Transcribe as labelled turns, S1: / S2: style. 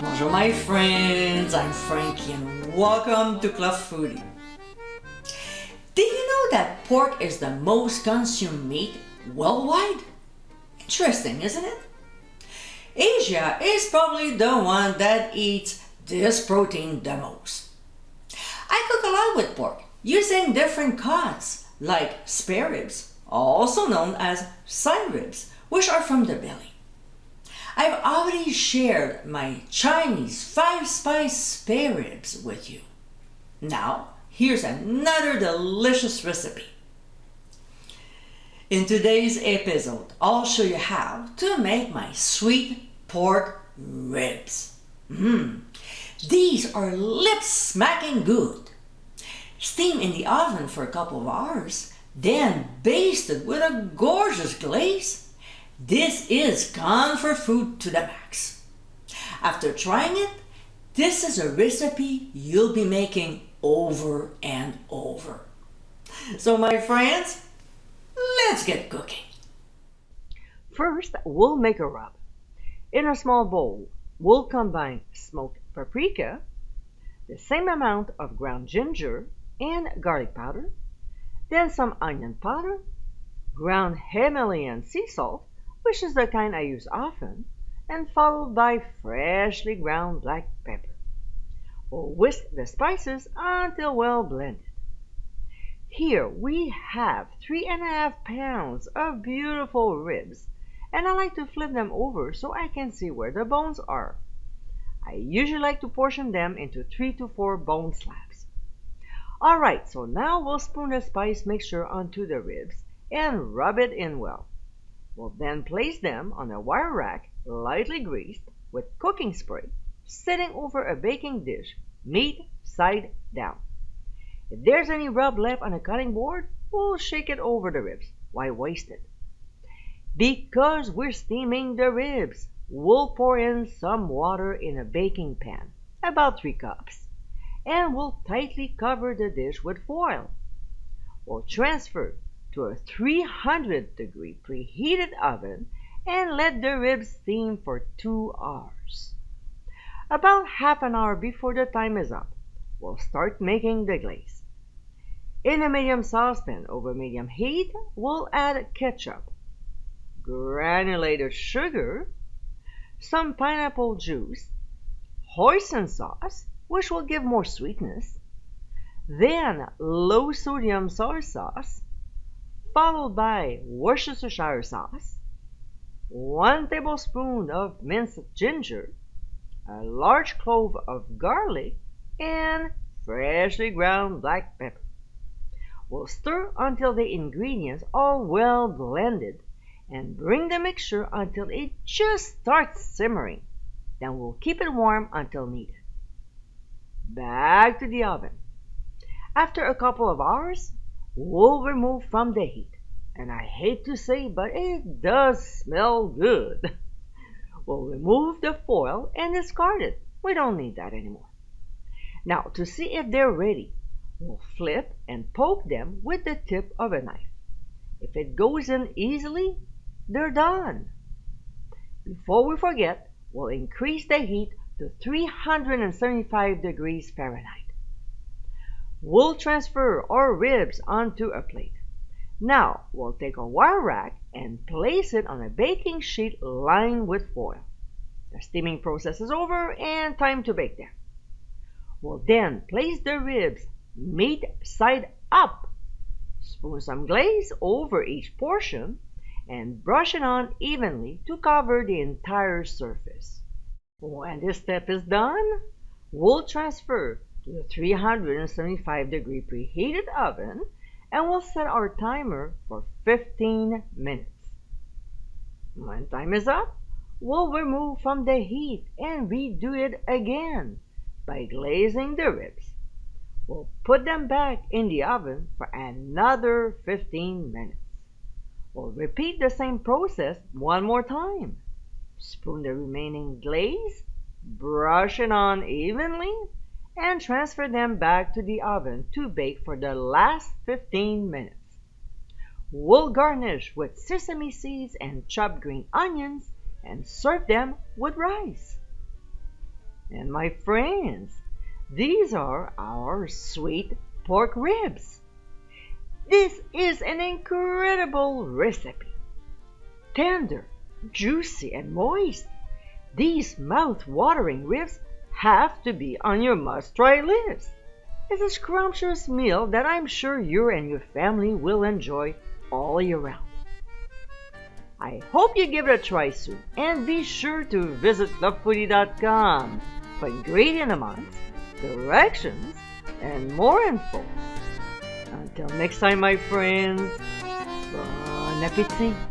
S1: Bonjour my friends, I'm Frankie and welcome to Club Foodie. Did you know that pork is the most consumed meat worldwide? Interesting, isn't it? Asia is probably the one that eats this protein the most. I cook a lot with pork using different cuts like spare ribs, also known as side ribs, which are from the belly. I've already shared my Chinese 5-spice spare ribs with you. Now, here's another delicious recipe. In today's episode, I'll show you how to make my sweet pork ribs. These are lip-smacking good. Steam in the oven for a couple of hours, then basted with a gorgeous glaze. This is comfort food to the max. After trying it, this is a recipe you'll be making over and over. So my friends, let's get cooking.
S2: First, we'll make a rub. In a small bowl, we'll combine smoked paprika, the same amount of ground ginger and garlic powder, then some onion powder, ground Himalayan sea salt, which is the kind I use often, and followed by freshly ground black pepper. We'll whisk the spices until well blended. Here we have 3.5 pounds of beautiful ribs, and I like to flip them over so I can see where the bones are. I usually like to portion them into 3 to 4 bone slabs. Alright, so now we'll spoon the spice mixture onto the ribs and rub it in well. We'll then place them on a wire rack lightly greased with cooking spray, sitting over a baking dish, meat side down. If there's any rub left on a cutting board, we'll shake it over the ribs. Why waste it? Because we're steaming the ribs, we'll pour in some water in a baking pan, about 3 cups, and we'll tightly cover the dish with foil. We'll transfer to a 300-degree preheated oven and let the ribs steam for 2 hours. About half an hour before the time is up, we'll start making the glaze. In a medium saucepan over medium heat, we'll add ketchup, granulated sugar, some pineapple juice, hoisin sauce, which will give more sweetness, then low-sodium soy sauce, followed by Worcestershire sauce, 1 tablespoon of minced ginger, a large clove of garlic, and freshly ground black pepper. We'll stir until the ingredients are well blended and bring the mixture until it just starts simmering. Then we'll keep it warm until needed. Back to the oven. After a couple of hours, we'll remove from the heat. And I hate to say, but it does smell good. We'll remove the foil and discard it. We don't need that anymore. Now, to see if they're ready, we'll flip and poke them with the tip of a knife. If it goes in easily, they're done. Before we forget, we'll increase the heat to 375 degrees Fahrenheit. We'll transfer our ribs onto a plate. Now, we'll take a wire rack and place it on a baking sheet lined with foil. The steaming process is over and time to bake them. We'll then place the ribs meat side up. Spoon some glaze over each portion and brush it on evenly to cover the entire surface. When this step is done, we'll transfer to the 375-degree preheated oven and we'll set our timer for 15 minutes. When time is up, we'll remove from the heat and redo it again by glazing the ribs. We'll put them back in the oven for another 15 minutes. We'll repeat the same process one more time. Spoon the remaining glaze, brush it on evenly, and transfer them back to the oven to bake for the last 15 minutes. We'll garnish with sesame seeds and chopped green onions and serve them with rice. And my friends, these are our sweet pork ribs. This is an incredible recipe. Tender, juicy, and moist. These mouth-watering ribs have to be on your must-try list. It's a scrumptious meal that I'm sure you and your family will enjoy all year round. I hope you give it a try soon, and be sure to visit clubfoodie.com for ingredient amounts, directions, and more info. Until next time, my friends, bon appétit!